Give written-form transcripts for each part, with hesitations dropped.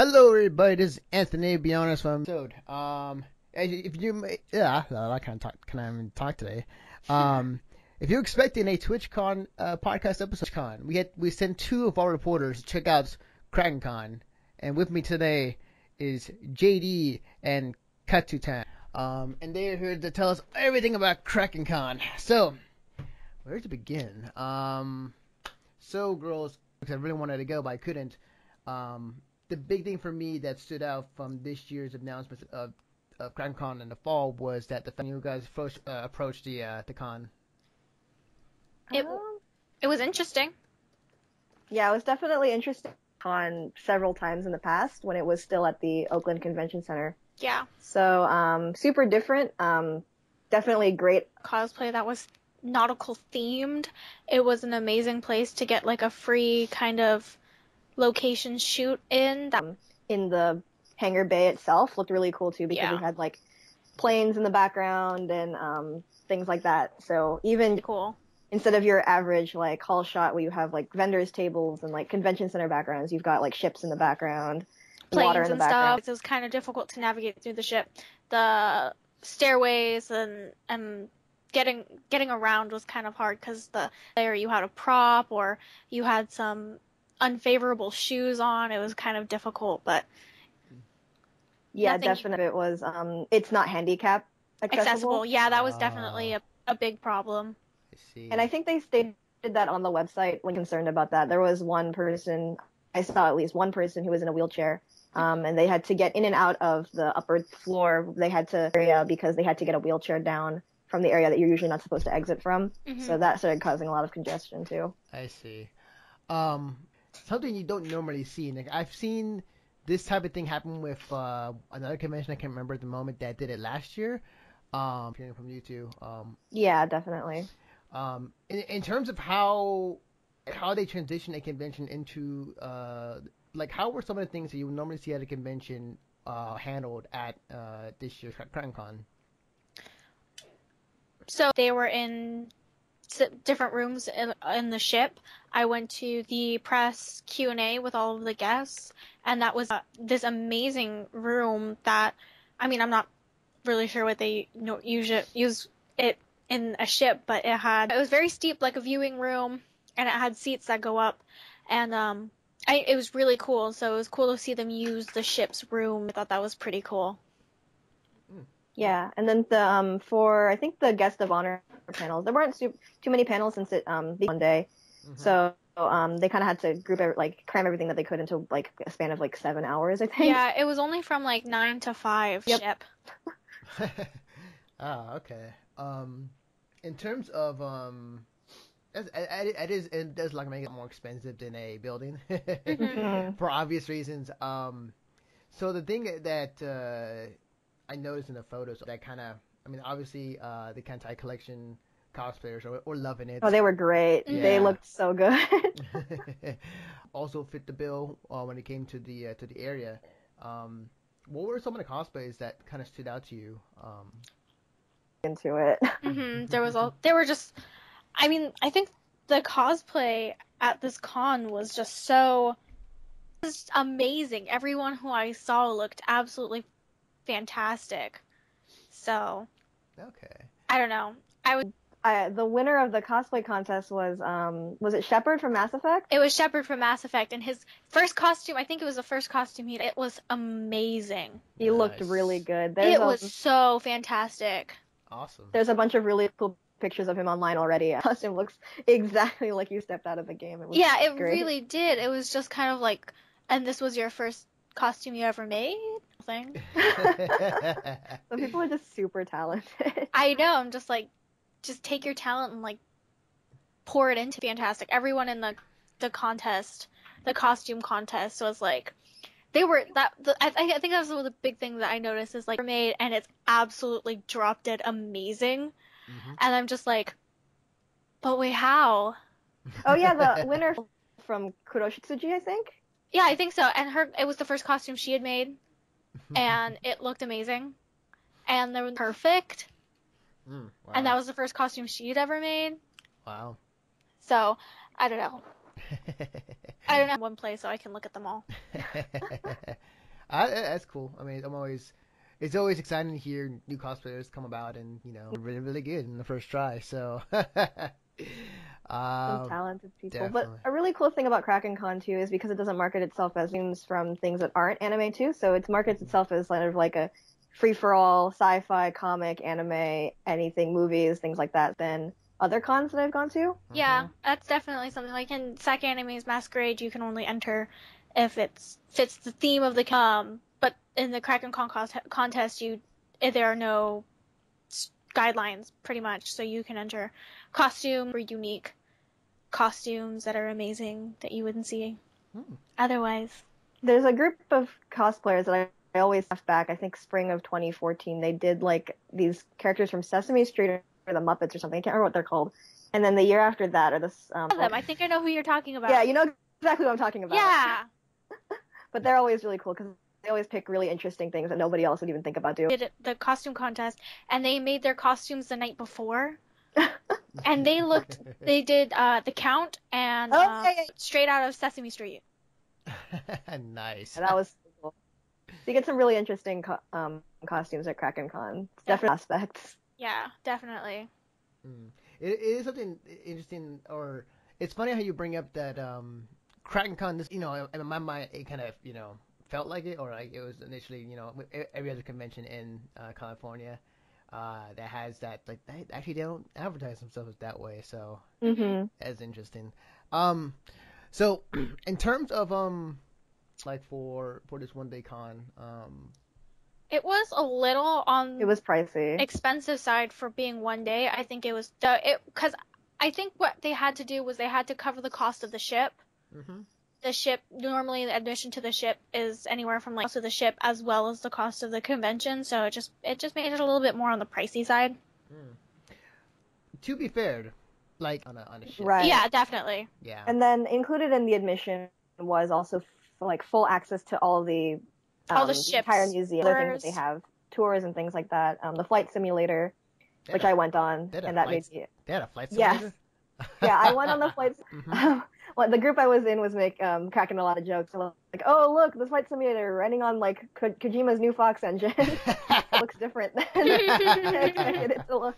Hello, everybody. This is Anthony. Be honest from episode. If you I can't talk today. If you're expecting a TwitchCon podcast episode, we sent two of our reporters to check out Kraken Con, and with me today is JD and Katutan. And they're here to tell us everything about Kraken Con. So, where to begin? So girls, because I really wanted to go, but I couldn't. The big thing for me that stood out from this year's announcement of Kraken Con in the fall was that the you guys approached the con. It was interesting. Yeah, it was definitely interesting on several times in the past when it was still at the Oakland Convention Center. Yeah. So, super different. Definitely great Cosplay that was nautical themed. It was an amazing place to get like a free kind of location shoot in. In the hangar bay itself looked really cool too because we had like planes in the background and things like that. So even cool. Instead of your average like hall shot where you have like vendors tables and like convention center backgrounds, you've got like ships in the background, planes water in the and background. stuff. It was kind of difficult to navigate through the ship. The stairways and getting around was kind of hard because there you had a prop or you had some unfavorable shoes on. It was kind of difficult, but yeah, definitely it was. It's not handicap accessible. Yeah, that was definitely a big problem. I see. And I think they stated that on the website when concerned about that. There was one person, I saw at least one person who was in a wheelchair, and they had to get in and out of the upper floor. They had to because they had to get a wheelchair down from the area that you're usually not supposed to exit from. Mm-hmm. So that started causing a lot of congestion too. I see. Something you don't normally see. Like I've seen this type of thing happen with another convention I can't remember at the moment that did it last year. Hearing from you two. Yeah, definitely. In terms of how they transition a convention into like how were some of the things that you would normally see at a convention handled at this year's Kraken Con? So they were in different rooms in the ship. I went to the press Q&A with all of the guests, and that was this amazing room that, I mean, I'm not really sure what they use it in a ship, but it was very steep, like a viewing room, and it had seats that go up, and it was really cool. So it was cool to see them use the ship's room. I thought that was pretty cool. Yeah, and then for I think the guest of honor panels, there weren't too many panels since it one day, so they kind of had to cram everything that they could into like a span of like 7 hours, I think. Yeah, it was only from like 9 to 5 ship. Okay. In terms of it does like make it more expensive than a building for obvious reasons. So the thing that I noticed in the photos that kind of, I mean, obviously the Kantai collection cosplayers are loving it. Oh, they were great. Yeah. They looked so good. Also fit the bill when it came to the area. What were some of the cosplays that kind of stood out to you? Into it. They were just, I mean, I think the cosplay at this con was just amazing. Everyone who I saw looked absolutely fantastic. So, okay. I don't know. The winner of the cosplay contest was it Shepard from Mass Effect? It was Shepard from Mass Effect, and his first costume, I think it was the first costume it was amazing. He looked really good. It was so fantastic. Awesome. There's a bunch of really cool pictures of him online already. The costume looks exactly like you stepped out of the game. It really did. It was just kind of like, and this was your first costume you ever made? Thing. Some people are just super talented. I know. I'm just like, just take your talent and like pour it into fantastic. Everyone in the contest, the costume contest, was like, they were I think that was one of the big things that I noticed is like made and it's absolutely drop dead amazing, and I'm just like, but wait, how? Oh yeah, the winner from Kuroshitsuji, I think. Yeah, I think so. And it was the first costume she had made, and it looked amazing, and they were perfect. Wow. And that was the first costume she'd ever made. Wow. So, I don't know. I don't have one place, so I can look at them all. That's cool. I mean, it's always exciting to hear new cosplayers come about and really really good in the first try. So. Some talented people. Definitely. But a really cool thing about Kraken Con too is because it doesn't market itself as themes from things that aren't anime too, so it markets itself as kind of like a free-for-all sci-fi, comic, anime, anything, movies, things like that than other cons that I've gone to. Yeah, that's definitely something. Like in Sake Anime's Masquerade, you can only enter if it fits the theme of the but in the Kraken Con contest, there are no guidelines pretty much, so you can enter costume or unique costumes that are amazing that you wouldn't see otherwise. There's a group of cosplayers that I always have back. I think spring of 2014, they did like these characters from Sesame Street or the Muppets or something. I can't remember what they're called. And then the year after that, or this. I think I know who you're talking about. Yeah, you know exactly what I'm talking about. Yeah. But they're always really cool because they always pick really interesting things that nobody else would even think about doing. Did the costume contest, and they made their costumes the night before. And they did the Count and straight out of Sesame Street. Nice. And that was cool. You get some really interesting costumes at Kraken Con. It's definitely aspects. Yeah, definitely. It is something interesting, or it's funny how you bring up that Kraken Con. This, in my mind, it kind of felt like it, or like it was initially, every other convention in California. That has that, like, they don't advertise themselves that way, so that's interesting. So in terms of like for this one day con, it was a little on it was pricey, expensive side for being one day. I think it was because I think what they had to do was they had to cover the cost of the ship. The ship, normally the admission to the ship is anywhere from like cost of the ship as well as the cost of the convention, so it just made it a little bit more on the pricey side. To be fair, like on a ship. Right? Yeah, definitely. Yeah. And then included in the admission was also like full access to all the ships, entire museum, other things that they have, tours and things like that. The flight simulator, which I went on, and that made me. They had a flight simulator. Yes. Yeah, I went on the flights. Well, the group I was in was cracking a lot of jokes. So like, oh look, the flight simulator running on like Kojima's new Fox engine. Looks different than I expected it to look.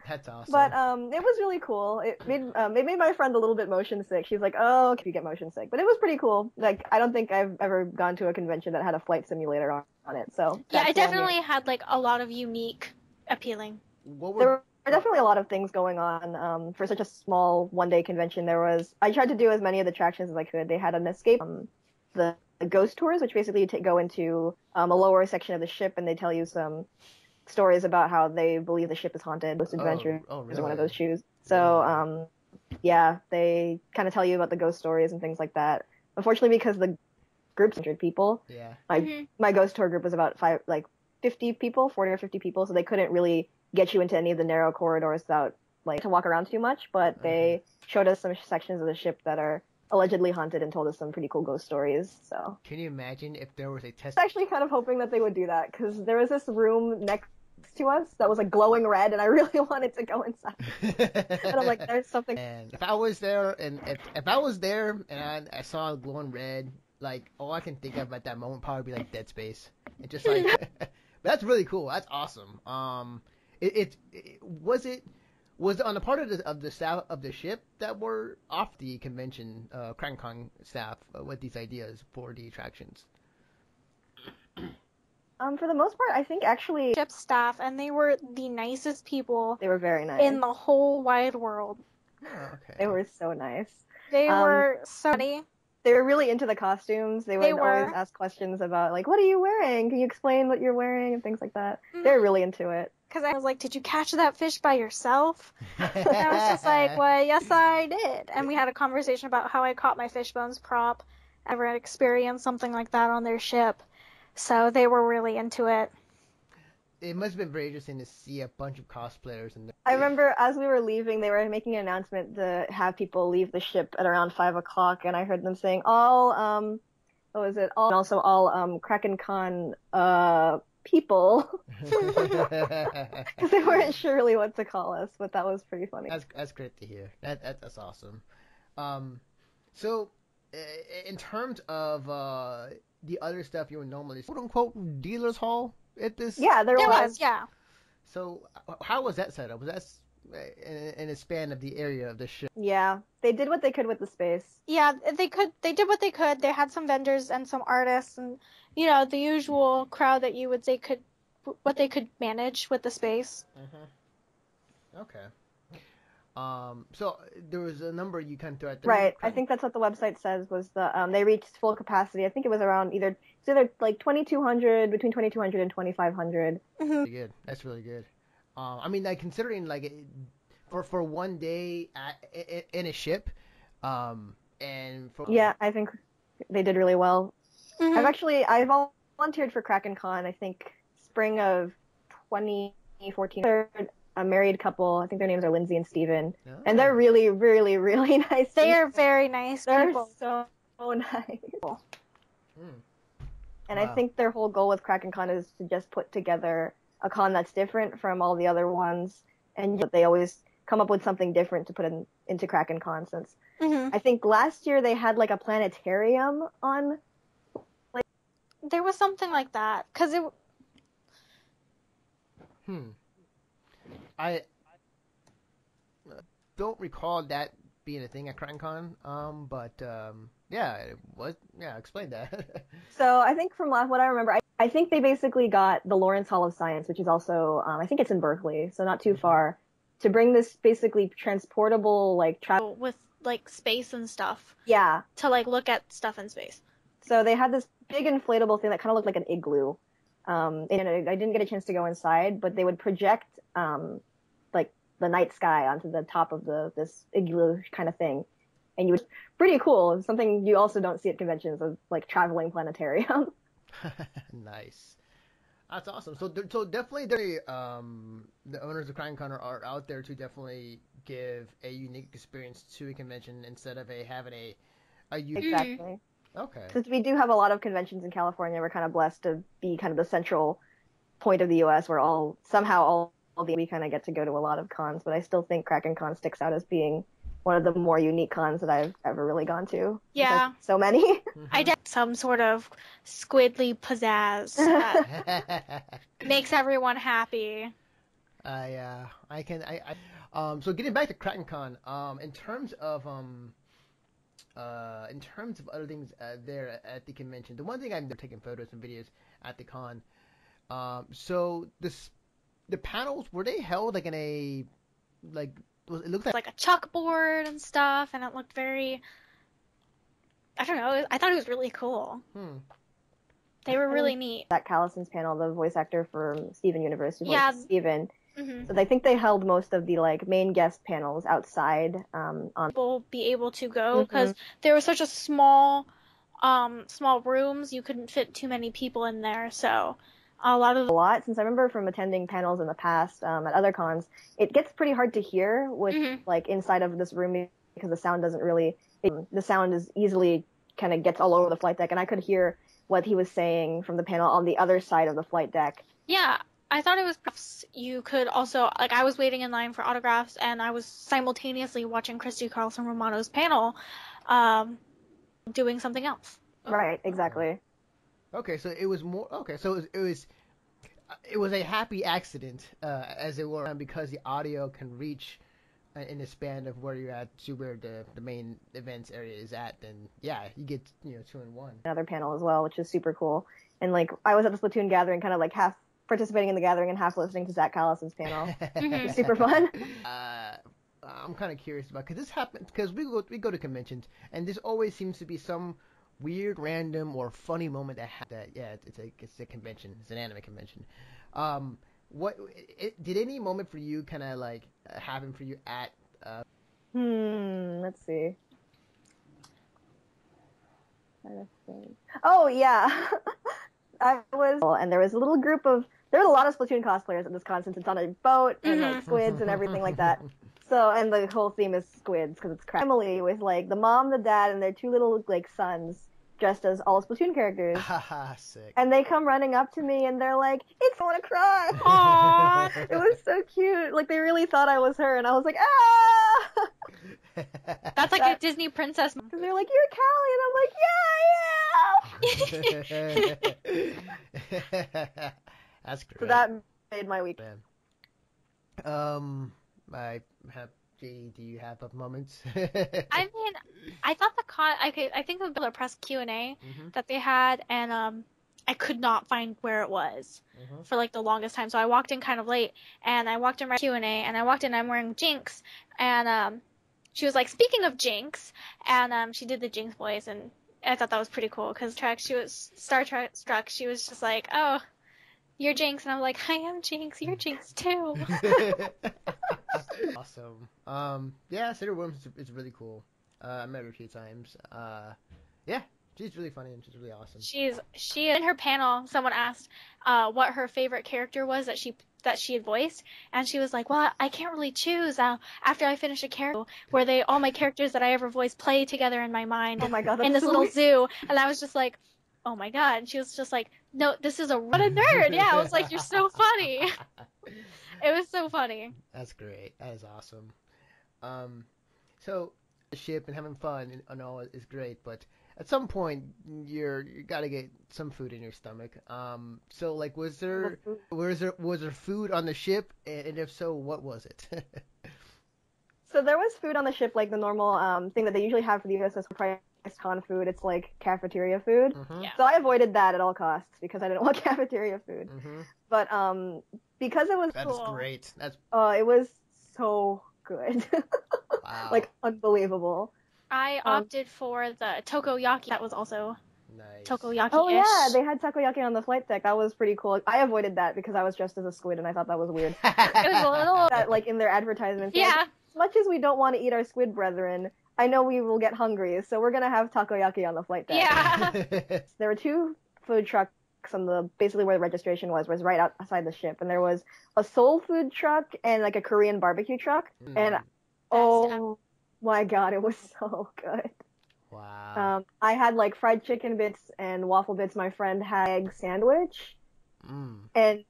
That's awesome. But it was really cool. It made my friend a little bit motion sick. She's like, oh, can you get motion sick? But it was pretty cool. Like, I don't think I've ever gone to a convention that had a flight simulator on it. So yeah, it definitely had like a lot of unique appealing. There were definitely a lot of things going on for such a small one-day convention. I tried to do as many of the attractions as I could. They had an escape, the ghost tours, which basically you go into a lower section of the ship and they tell you some stories about how they believe the ship is haunted. Ghost Adventure is one of those shoes. So yeah, they kind of tell you about the ghost stories and things like that. Unfortunately, because the group's 100 people, my ghost tour group was about 50 people, 40 or 50 people, so they couldn't really get you into any of the narrow corridors without to walk around too much, but they showed us some sections of the ship that are allegedly haunted and told us some pretty cool ghost stories. So can you imagine if there was a test? I was actually kind of hoping that they would do that, because there was this room next to us that was like glowing red, and I really wanted to go inside. And I'm like, there's something. And if I was there, and if I was there and I saw glowing red, like all I can think of at that moment probably be like Dead Space. It just like that's really cool. That's awesome. Was it on the part of the staff of the ship that were off the convention, Kraken Con staff, with these ideas for the attractions? For the most part, I think actually Ship staff, and they were the nicest people. They were very nice in the whole wide world. Oh, okay. They were so nice. They were so funny. They were really into the costumes. They would always ask questions about like, what are you wearing? Can you explain what you're wearing and things like that. They were really into it. Because I was like, did you catch that fish by yourself? And I was just like, well, yes, I did. And we had a conversation about how I caught my fish bones prop. I ever had experienced something like that on their ship. So they were really into it. It must have been very interesting to see a bunch of cosplayers. I remember as we were leaving, they were making an announcement to have people leave the ship at around 5 o'clock, and I heard them saying all Kraken Con people. Because they weren't sure really what to call us, but that was pretty funny. That's great to hear. That's awesome. So in terms of the other stuff you would normally, quote unquote, dealer's hall at this. Yeah, there was. Yeah. So how was that set up? Was that in a span of the area of the ship? Yeah, they did what they could with the space. Yeah, they did what they could. They had some vendors and some artists and, the usual crowd that you would say what they could manage with the space. Mm-hmm. Okay. So there was a number you kind of threw out there. Right. I think that's what the website says was they reached full capacity. I think it was around either like 2,200, between 2,200 and 2,500. Mm-hmm. Really good. That's really good. I mean, like considering like for one day in a ship, and for yeah, I think they did really well. Mm-hmm. I volunteered for Kraken Con. I think spring of 2014. They're a married couple. I think their names are Lindsay and Steven. Oh. And they're really, really, really nice. They are very nice people. They're so nice. Mm. And Wow. I think their whole goal with Kraken Con is to just put together a con that's different from all the other ones, and they always come up with something different to put into Kraken Con. Since Mm-hmm. I think last year they had like a planetarium on. There was something like that because it. I don't recall that being a thing at Kraken Con. But yeah, it was. Yeah, explain that. So I think from what I remember, I think they basically got the Lawrence Hall of Science, which is also I think it's in Berkeley, so not too far, to bring this basically transportable like travel With like space and stuff. Yeah. To like look at stuff in space. So they had this big inflatable thing that kind of looked like an igloo. And I didn't get a chance to go inside, but they would project like the night sky onto the top of this igloo kind of thing, and you would pretty cool. Something you also don't see at conventions of like traveling planetarium. Nice. That's awesome. So definitely the owners of Kraken Con are out there to definitely give a unique experience to a convention instead of having a unique. Exactly. Okay. Since we do have a lot of conventions in California, we're kind of blessed to be kind of the central point of the U.S. where we kind of get to go to a lot of cons. But I still think Kraken Con sticks out as being one of the more unique cons that I've ever really gone to. Yeah. So many. I did some sort of squidly pizzazz that makes everyone happy. So getting back to Kraken Con, in terms of other things there at the convention, the one thing I'm taking photos and videos at the con. So the panels, were they held like in a it looked Like a chalkboard and stuff, and it looked very. I don't know. I thought it was really cool. They were really neat. Zach Callison's panel, the voice actor for Steven Universe, who Yeah. voiced Steven. Mm-hmm. So I think they held most of the like main guest panels outside. People be able to go because there was such a small rooms. You couldn't fit too many people in there, so a lot. Since I remember from attending panels in the past at other cons, it gets pretty hard to hear with like inside of this room because the sound doesn't really. The sound is easily kind of gets all over the flight deck, and I could hear what he was saying from the panel on the other side of the flight deck. Yeah. I thought it was you could also, like, I was waiting in line for autographs, and I was simultaneously watching Christy Carlson Romano's panel, doing something else. Right, exactly. Okay, so it was more. Okay, so it was a happy accident, as it were, because the audio can reach in the span of where you're at to where the main events area is at. Then yeah, you get 2 in 1. Another panel as well, which is super cool. And like I was at the Splatoon gathering, kind of like half participating in the gathering and half listening to Zach Callison's panel. It was super fun. I'm kind of curious about because this happens because we go to conventions and this always seems to be some weird, random, or funny moment it's a convention. It's an anime convention. Did any moment for you kind of like happen for you at? Let's see. Oh yeah. And there was a little group of, there was a lot of Splatoon cosplayers at this con since it's on a boat and like squids and everything like that. So, and the whole theme is squids because it's crap. Family with like the mom, the dad, and their 2 little like sons dressed as all Splatoon characters. Haha, sick. And they come running up to me and they're like, I want to cry. Aww. It was so cute. Like they really thought I was her and I was like, ah! That's like a Disney princess. Because they're like, you're Callie, and I'm like, yeah. That's great. So that made my week. Man. I have. JD, do you have moments? I mean, I thought the con. I think it was the press Q&A that they had, and I could not find where it was for like the longest time. So I walked in kind of late, and I walked in right Q&A, and I walked in. I'm wearing Jinx, and she was like, speaking of Jinx, and she did the Jinx voice, and I thought that was pretty cool because she was Star Trek struck. She was just like, oh, you're Jinx, and I'm like, I am Jinx. You're Jinx too. Awesome. Yeah, Cinder Worms is really cool. I met her a few times. Yeah, she's really funny and she's really awesome. She in her panel, someone asked what her favorite character was that she had voiced, and she was like, well, I can't really choose after I finish a character where all my characters that I ever voiced play together in my mind. Oh my god, that's in this so little weird. zoo, and I was just like, oh my god. And she was just like, no, this is what a nerd. Yeah, I was like, you're so funny. It was so funny. That's great. That is awesome. So the ship and having fun and all is great, but at some point you gotta get some food in your stomach. So like, was there food on the ship, and if so, what was it? So there was food on the ship, like the normal thing that they usually have for the USS price con food. It's like cafeteria food. Yeah. So I avoided that at all costs because I didn't want cafeteria food. But because it was That's great. That's it was so good. wow. Like unbelievable. I opted for the takoyaki. That was also nice. Takoyaki-ish. Oh yeah, they had takoyaki on the flight deck. That was pretty cool. I avoided that because I was dressed as a squid and I thought that was weird. It was a little. That like in their advertisements. Yeah. Like, as much as we don't want to eat our squid brethren, I know we will get hungry, so we're gonna have takoyaki on the flight deck. Yeah. There were two food trucks on basically where the registration was right outside the ship, and there was a soul food truck and like a Korean barbecue truck, and oh my god, it was so good. Wow. I had like fried chicken bits and waffle bits. My friend had egg sandwich, and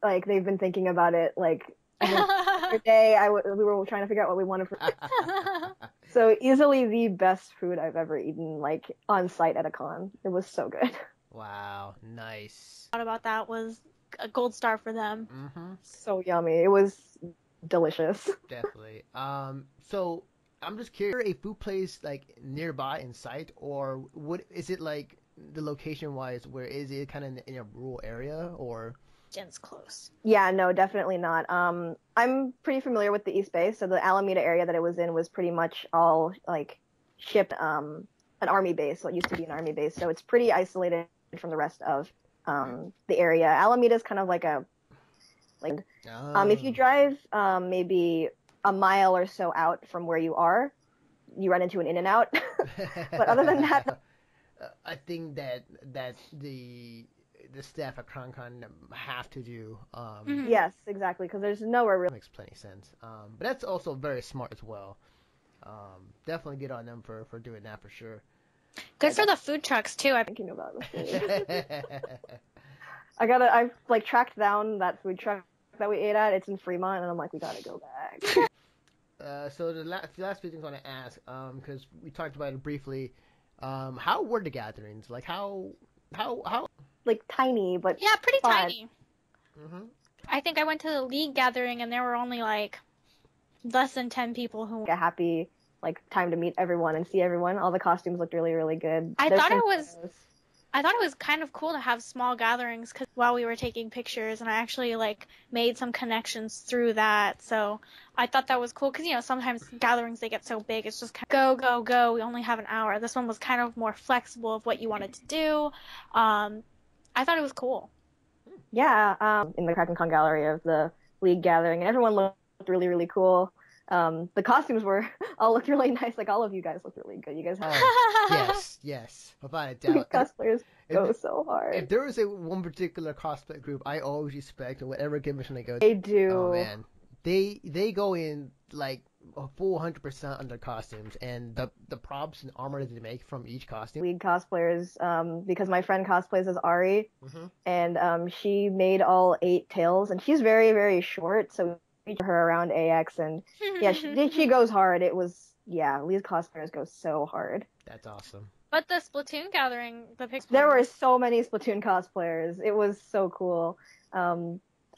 like they've been thinking about it like. The day we were trying to figure out what we wanted for so easily the best food I've ever eaten, like on site at a con. It was so good. Wow, nice. Thought about that was a gold star for them. So yummy. It was delicious. Definitely. So I'm just curious, a food place like nearby in sight, or is it like the location wise? Where is it kind of in a rural area or? Jen's close. Yeah, no, definitely not. I'm pretty familiar with the East Bay, so the Alameda area that it was in was pretty much all like shipped an army base. So it used to be an army base, so it's pretty isolated from the rest of the area. Alameda is kind of like if you drive maybe a mile or so out from where you are, you run into an In-N-Out. But other than that, I think that the staff at Kraken Con have to do. Yes, exactly, because there's nowhere really. Makes plenty sense. But that's also very smart as well. Definitely get on them for doing that for sure. Good for the food trucks too. I'm thinking about the food. I've like tracked down that food truck that we ate at. It's in Fremont, and I'm like, we gotta go back. So the last few things I want to ask, because we talked about it briefly. How were the gatherings? Like how? Like tiny, but yeah, pretty fun. tiny. I think I went to the league gathering and there were only like less than 10 people who. A happy like time to meet everyone and see everyone. All the costumes looked really, really good. I thought it was kind of cool to have small gatherings while we were taking pictures, and I actually like made some connections through that. So I thought that was cool because sometimes gatherings they get so big it's just kind of go. We only have an hour. This one was kind of more flexible of what you wanted to do. I thought it was cool. Yeah, in the Kraken Con gallery of the league gathering, and everyone looked really, really cool. The costumes all looked really nice. Like all of you guys looked really good. You guys have yes, without a doubt. Cosplayers go so hard. If there is one particular cosplay group I always respect, whatever convention they go to, they do. Oh man, they go in like a full 100% on their costumes and the props and armor that they make from each costume. League cosplayers, because my friend cosplays as Ari, and she made all 8 tails, and she's very, very short, so feature her around AX, and yeah, she goes hard. It was, yeah, these cosplayers go so hard. That's awesome. But the Splatoon gathering, the pictures. There were so many Splatoon cosplayers. It was so cool.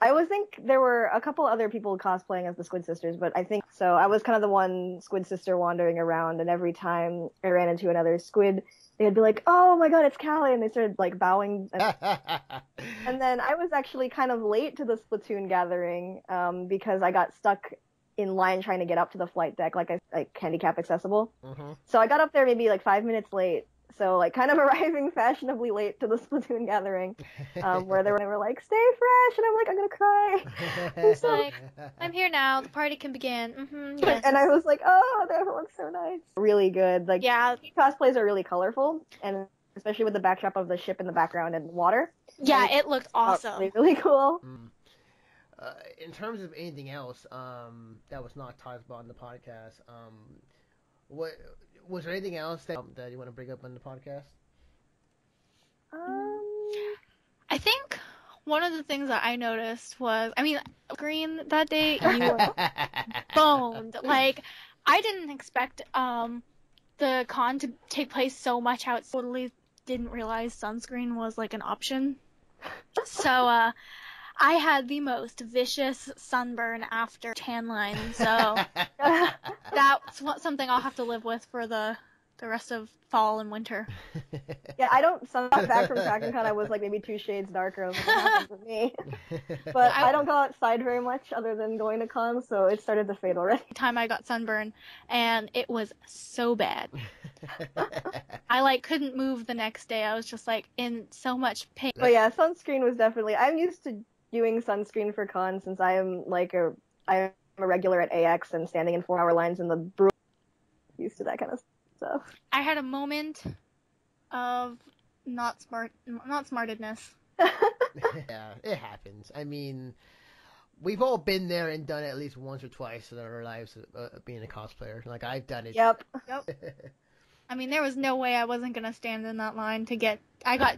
I always think there were a couple other people cosplaying as the Squid Sisters, but I think so. I was kind of the one Squid Sister wandering around, and every time I ran into another Squid, they'd be like, "Oh my God, it's Callie!" and they started like bowing. And then I was actually kind of late to the Splatoon gathering because I got stuck in line trying to get up to the flight deck, like handicap accessible. Mm-hmm. So I got up there maybe like 5 minutes late. So like kind of arriving fashionably late to the Splatoon gathering, where they were like, "Stay fresh," and I'm like, "I'm gonna cry." It's like, I'm here now. The party can begin. Yes. And I was like, "Oh, everyone's so nice." Really good. Like, yeah, cosplays are really colorful, and especially with the backdrop of the ship in the background and water. Yeah, it looked awesome. Really, really cool. In terms of anything else that was not talked about in the podcast, what was there anything else that you want to bring up on the podcast? I think one of the things that I noticed was, I mean, Green that day, you were boned. Like, I didn't expect the con to take place so much out. Totally didn't realize sunscreen was like an option. So I had the most vicious sunburn after tan line, so that's something I'll have to live with for the rest of fall and winter. Yeah, I got back from Kraken Con, I was like maybe 2 shades darker. I was like, what happened to me? But I don't go outside very much other than going to cons, so it started to fade already. Time I got sunburn, and it was so bad. I like couldn't move the next day. I was just like in so much pain. But yeah, sunscreen was definitely. I'm used to doing sunscreen for cons since I'm a regular at AX and standing in 4-hour lines in the brew. Used to that kind of stuff. I had a moment of not smartedness. Yeah, it happens. I mean, we've all been there and done it at least once or twice in our lives being a cosplayer. Like, I've done it. Yep. I mean, there was no way I wasn't gonna stand in that line to get. I got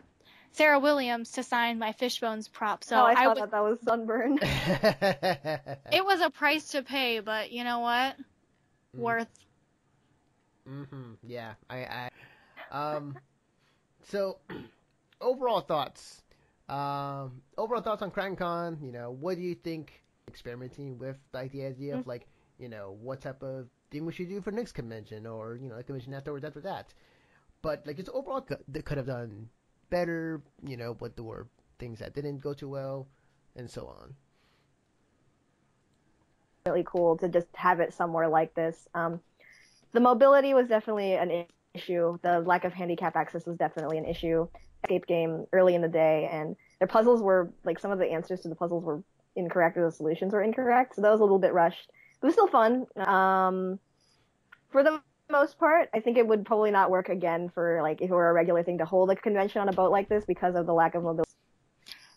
Sarah Williams to sign my Fishbones prop, so I thought that was sunburn. It was a price to pay, but you know what? Worth. Yeah. So, overall thoughts. Overall thoughts on Kraken Con. You know, what do you think? Experimenting with like the idea of like, you know, what type of thing we should do for next convention, or you know, a convention after that. But like, it's overall they could have done better. You know, but there were things that didn't go too well, and so on. Really cool to just have it somewhere like this. The mobility was definitely an issue. The lack of handicap access was definitely an issue. Escape game early in the day, and their puzzles were like some of the answers to the puzzles were incorrect, or the solutions were incorrect. So that was a little bit rushed. It was still fun. For the most part, I think it would probably not work again for like if it were a regular thing to hold a convention on a boat like this because of the lack of mobility.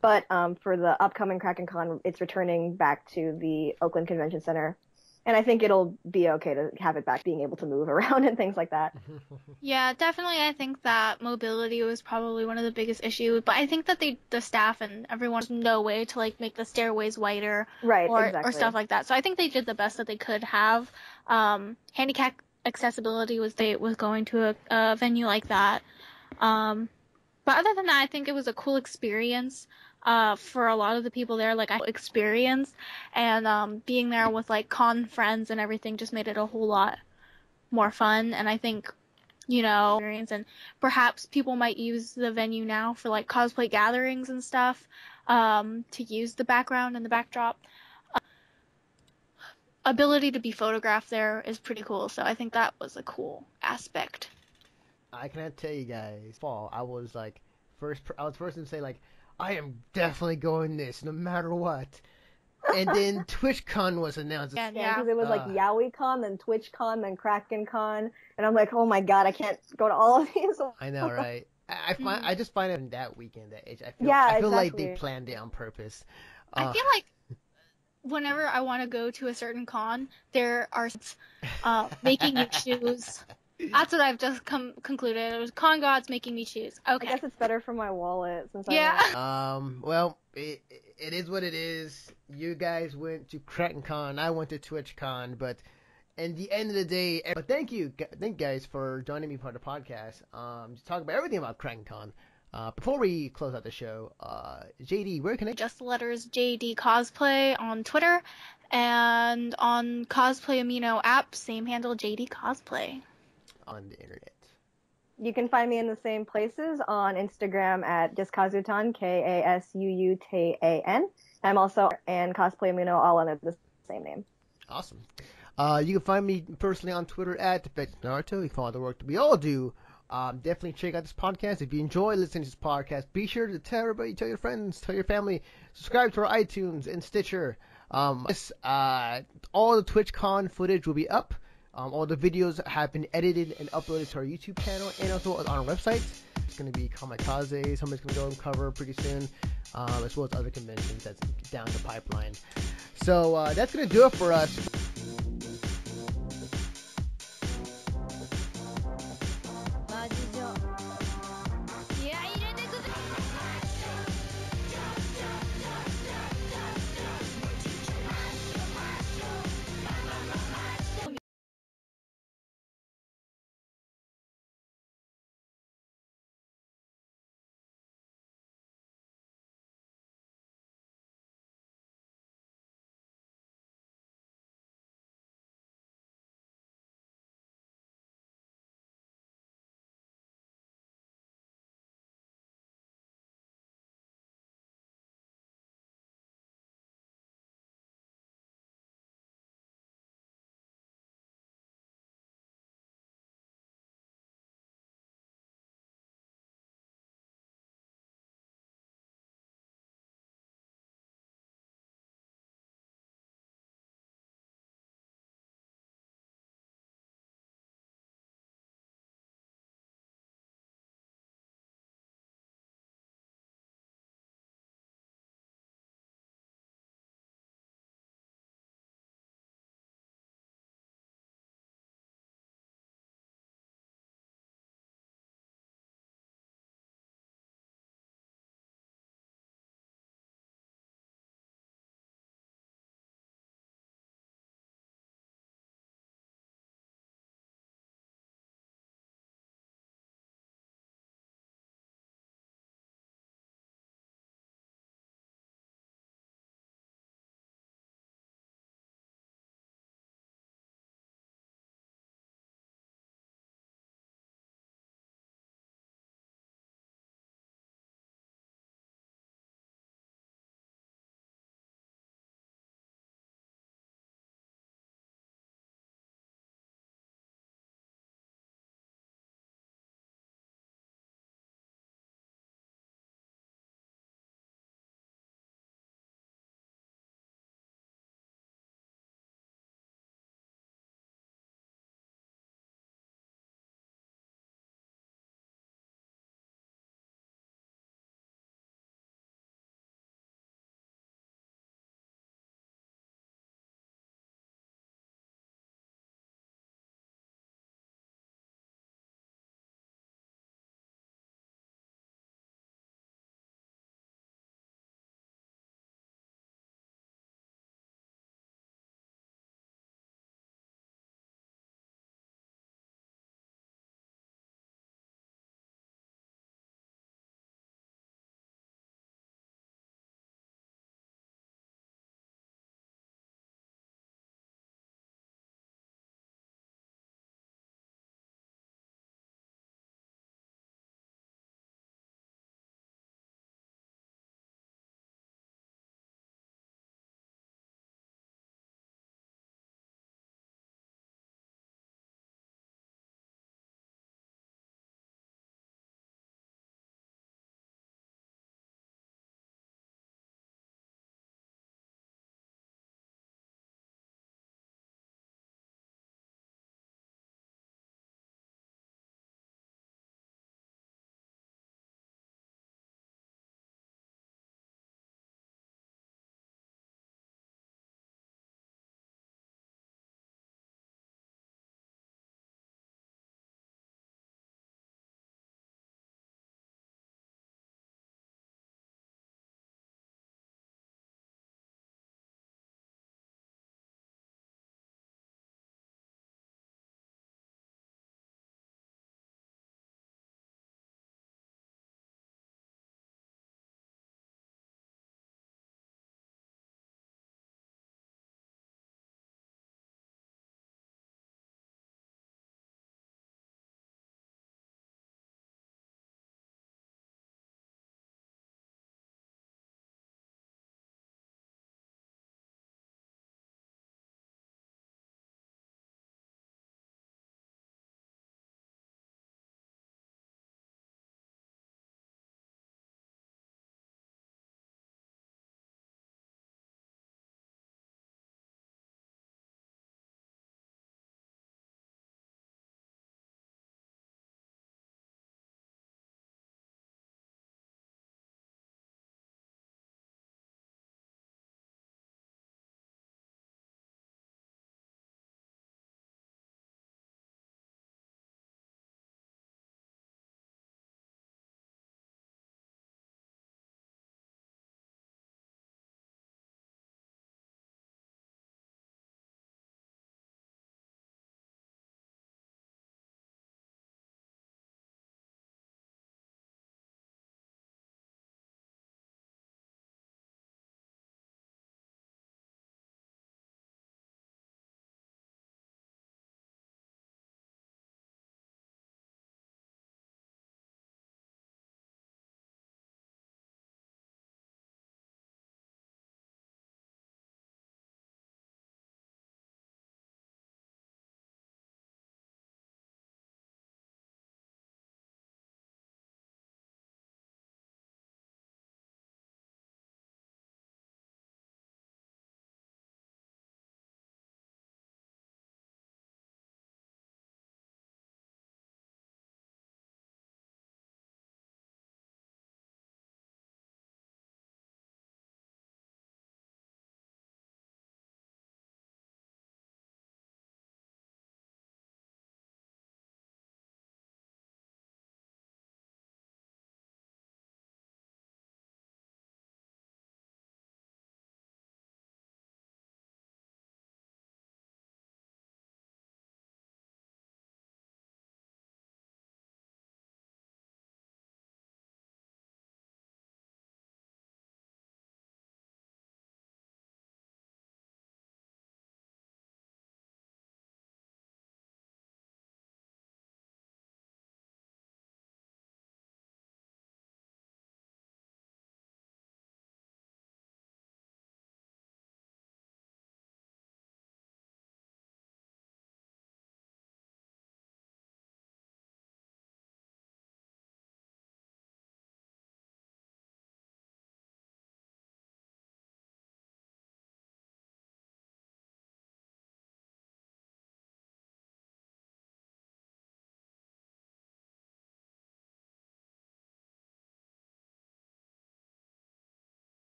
But for the upcoming Kraken Con, it's returning back to the Oakland Convention Center. And I think it'll be okay to have it back being able to move around and things like that. Yeah, definitely. I think that mobility was probably one of the biggest issues. But I think that the staff and everyone has no way to like make the stairways wider, right? Or exactly. or stuff like that. So I think they did the best that they could have. Handicap accessibility was going to a venue like that. But other than that, I think it was a cool experience. For a lot of the people there, like I experience, and being there with like con friends and everything just made it a whole lot more fun. And I think, you know, experience, and perhaps people might use the venue now for like cosplay gatherings and stuff, to use the background and the backdrop. Ability to be photographed there is pretty cool, so I think that was a cool aspect. I cannot tell you guys, fall. I was first to say like, I am definitely going this no matter what. And then TwitchCon was announced. Yeah, because it was like YowieCon, then TwitchCon, then Kraken Con, and I'm like, oh my god, I can't go to all of these. I know, right? I just find it in that weekend that age. I feel exactly. like they planned it on purpose. I feel like whenever I want to go to a certain con, there are making me choose. That's what I've just concluded. It was con gods making me choose. Okay. I guess it's better for my wallet since yeah. Well, it is what it is. You guys went to Kraken Con, I went to TwitchCon, but at the end of the day, but thank you guys for joining me for the podcast. To talk about everything about Kraken Con. Before we close out the show, JD, where can I? Just the letters JD Cosplay on Twitter, and on Cosplay Amino app, same handle JD Cosplay. On the internet. You can find me in the same places on Instagram at JustKazutan, Kasuutan. I'm also and Cosplay Amino all under the same name. Awesome. You can find me personally on Twitter at Naruto. You can follow the work that we all do. Definitely check out this podcast. If you enjoy listening to this podcast, be sure to tell everybody, tell your friends, tell your family, subscribe to our iTunes and Stitcher. All the TwitchCon footage will be up. All the videos have been edited and uploaded to our YouTube channel and also on our website. It's going to be Kamikaze. Somebody's going to go and cover pretty soon, as well as other conventions that's down the pipeline. So that's going to do it for us.